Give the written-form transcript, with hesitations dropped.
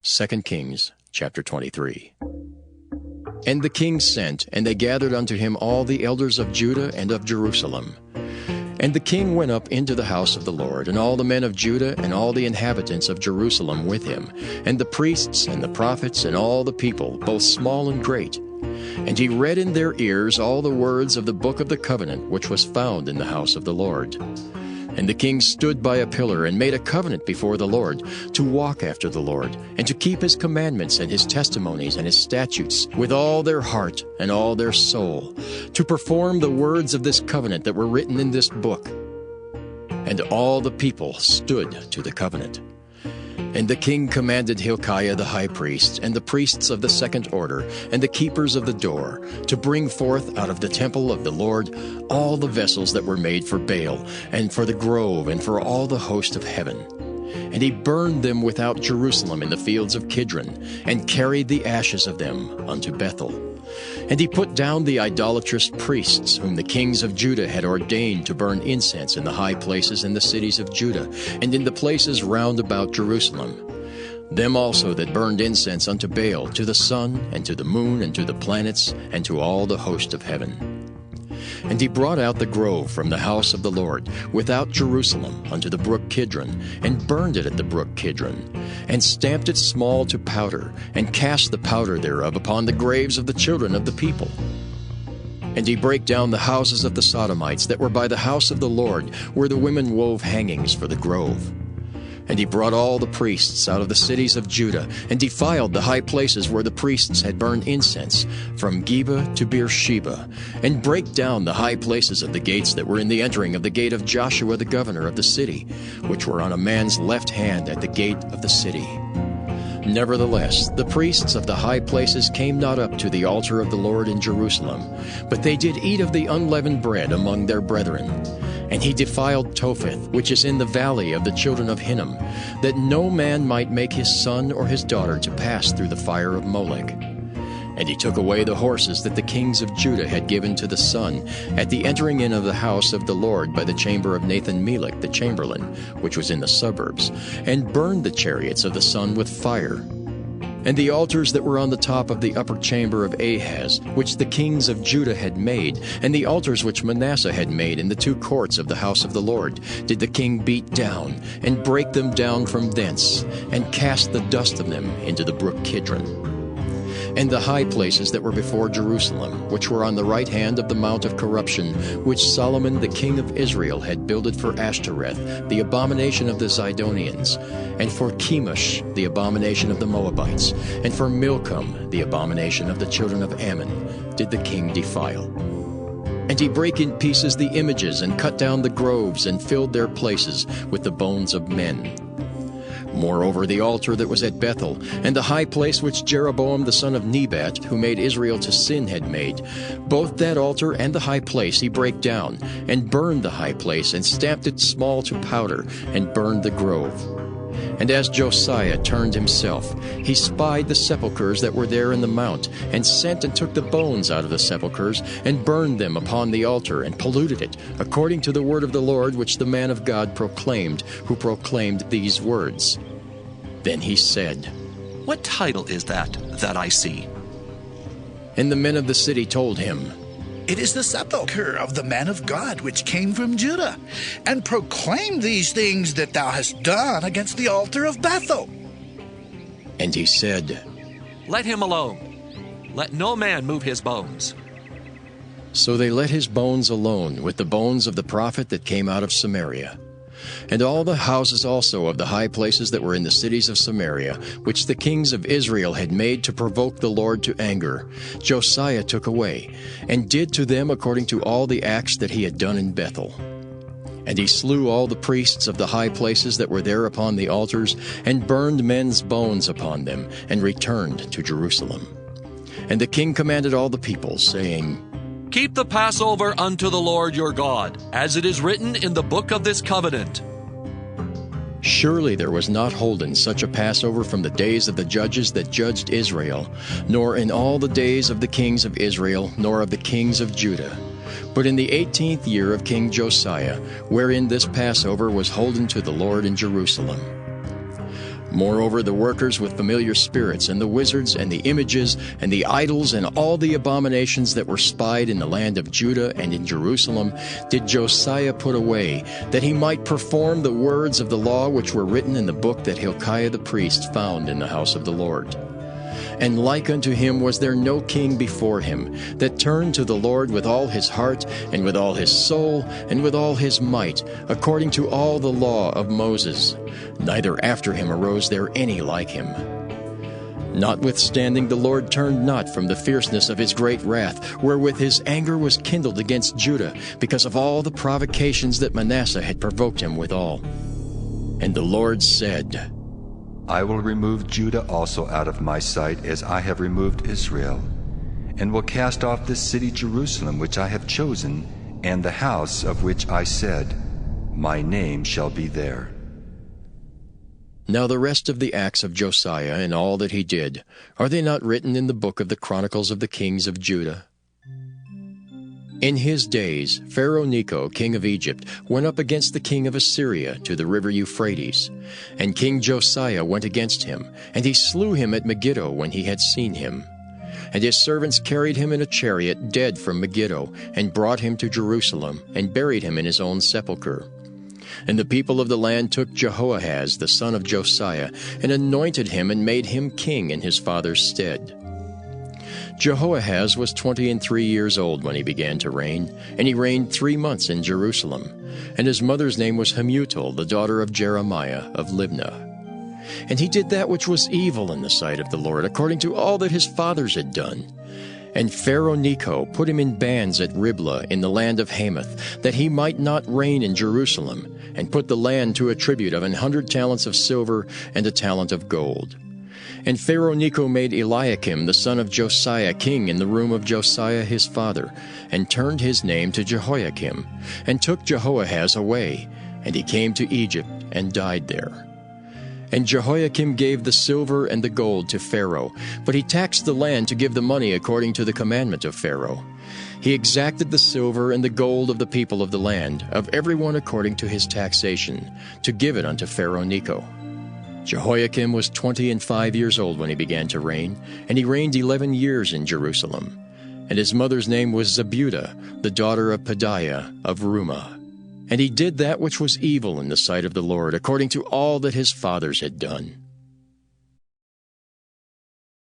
2 Kings chapter 23. And the king sent, and they gathered unto him all the elders of Judah and of Jerusalem. And the king went up into the house of the Lord, and all the men of Judah and all the inhabitants of Jerusalem with him, and the priests and the prophets and all the people, both small and great. And he read in their ears all the words of the book of the covenant which was found in the house of the Lord. And the king stood by a pillar and made a covenant before the Lord, to walk after the Lord, and to keep his commandments and his testimonies and his statutes with all their heart and all their soul, to perform the words of this covenant that were written in this book. And all the people stood to the covenant. And the king commanded Hilkiah the high priest, and the priests of the second order, and the keepers of the door, to bring forth out of the temple of the Lord all the vessels that were made for Baal, and for the grove, and for all the host of heaven. And he burned them without Jerusalem in the fields of Kidron, and carried the ashes of them unto Bethel. And he put down the idolatrous priests, whom the kings of Judah had ordained to burn incense in the high places in the cities of Judah, and in the places round about Jerusalem. Them also that burned incense unto Baal, to the sun, and to the moon, and to the planets, and to all the host of heaven. And he brought out the grove from the house of the Lord, without Jerusalem, unto the brook Kidron, and burned it at the brook Kidron, and stamped it small to powder, and cast the powder thereof upon the graves of the children of the people. And he brake down the houses of the Sodomites that were by the house of the Lord, where the women wove hangings for the grove. And he brought all the priests out of the cities of Judah, and defiled the high places where the priests had burned incense, from Geba to Beersheba, and brake down the high places of the gates that were in the entering of the gate of Joshua the governor of the city, which were on a man's left hand at the gate of the city. Nevertheless, the priests of the high places came not up to the altar of the Lord in Jerusalem, but they did eat of the unleavened bread among their brethren. And he defiled Topheth, which is in the valley of the children of Hinnom, that no man might make his son or his daughter to pass through the fire of Molech. And he took away the horses that the kings of Judah had given to the sun at the entering in of the house of the Lord by the chamber of Nathan-Melech the chamberlain, which was in the suburbs, and burned the chariots of the sun with fire. And the altars that were on the top of the upper chamber of Ahaz, which the kings of Judah had made, and the altars which Manasseh had made in the two courts of the house of the Lord, did the king beat down, and break them down from thence, and cast the dust of them into the brook Kidron. And the high places that were before Jerusalem, which were on the right hand of the mount of corruption, which Solomon the king of Israel had builded for Ashtoreth, the abomination of the Zidonians, and for Chemosh, the abomination of the Moabites, and for Milcom, the abomination of the children of Ammon, did the king defile. And he brake in pieces the images, and cut down the groves, and filled their places with the bones of men. Moreover, the altar that was at Bethel, and the high place which Jeroboam the son of Nebat, who made Israel to sin, had made, both that altar and the high place he brake down, and burned the high place, and stamped it small to powder, and burned the grove. And as Josiah turned himself, he spied the sepulchres that were there in the mount, and sent and took the bones out of the sepulchres, and burned them upon the altar, and polluted it, according to the word of the Lord which the man of God proclaimed, who proclaimed these words. Then he said, What title is that I see? And the men of the city told him, It is the sepulchre of the man of God which came from Judah, and proclaimed these things that thou hast done against the altar of Bethel. And he said, Let him alone. Let no man move his bones. So they let his bones alone with the bones of the prophet that came out of Samaria. And all the houses also of the high places that were in the cities of Samaria, which the kings of Israel had made to provoke the Lord to anger, Josiah took away, and did to them according to all the acts that he had done in Bethel. And he slew all the priests of the high places that were there upon the altars, and burned men's bones upon them, and returned to Jerusalem. And the king commanded all the people, saying, Keep the Passover unto the Lord your God, as it is written in the book of this covenant. Surely there was not holden such a Passover from the days of the judges that judged Israel, nor in all the days of the kings of Israel, nor of the kings of Judah. But in the 18th year of King Josiah, wherein this Passover was holden to the Lord in Jerusalem. Moreover, the workers with familiar spirits, and the wizards, and the images, and the idols, and all the abominations that were spied in the land of Judah and in Jerusalem, did Josiah put away, that he might perform the words of the law which were written in the book that Hilkiah the priest found in the house of the Lord. And like unto him was there no king before him, that turned to the Lord with all his heart, and with all his soul, and with all his might, according to all the law of Moses. Neither after him arose there any like him. Notwithstanding, the Lord turned not from the fierceness of his great wrath, wherewith his anger was kindled against Judah, because of all the provocations that Manasseh had provoked him withal. And the Lord said, I will remove Judah also out of my sight, as I have removed Israel, and will cast off this city Jerusalem which I have chosen, and the house of which I said, My name shall be there. Now the rest of the acts of Josiah and all that he did, are they not written in the book of the Chronicles of the kings of Judah? In his days, Pharaoh Necho, king of Egypt, went up against the king of Assyria to the river Euphrates. And King Josiah went against him, and he slew him at Megiddo when he had seen him. And his servants carried him in a chariot dead from Megiddo, and brought him to Jerusalem, and buried him in his own sepulchre. And the people of the land took Jehoahaz, the son of Josiah, and anointed him and made him king in his father's stead. Jehoahaz was 23 years old when he began to reign, and he reigned 3 months in Jerusalem. And his mother's name was Hamutal, the daughter of Jeremiah of Libnah. And he did that which was evil in the sight of the Lord, according to all that his fathers had done. And Pharaoh Necho put him in bands at Riblah in the land of Hamath, that he might not reign in Jerusalem, and put the land to a tribute of 100 talents of silver and a talent of gold. And Pharaoh Necho made Eliakim the son of Josiah king in the room of Josiah his father, and turned his name to Jehoiakim, and took Jehoahaz away, and he came to Egypt and died there. And Jehoiakim gave the silver and the gold to Pharaoh, but he taxed the land to give the money according to the commandment of Pharaoh. He exacted the silver and the gold of the people of the land, of every one according to his taxation, to give it unto Pharaoh Necho. Jehoiakim was 25 years old when he began to reign, and he reigned 11 years in Jerusalem. And his mother's name was Zebudah, the daughter of Pedaiah of Rumah. And he did that which was evil in the sight of the Lord, according to all that his fathers had done.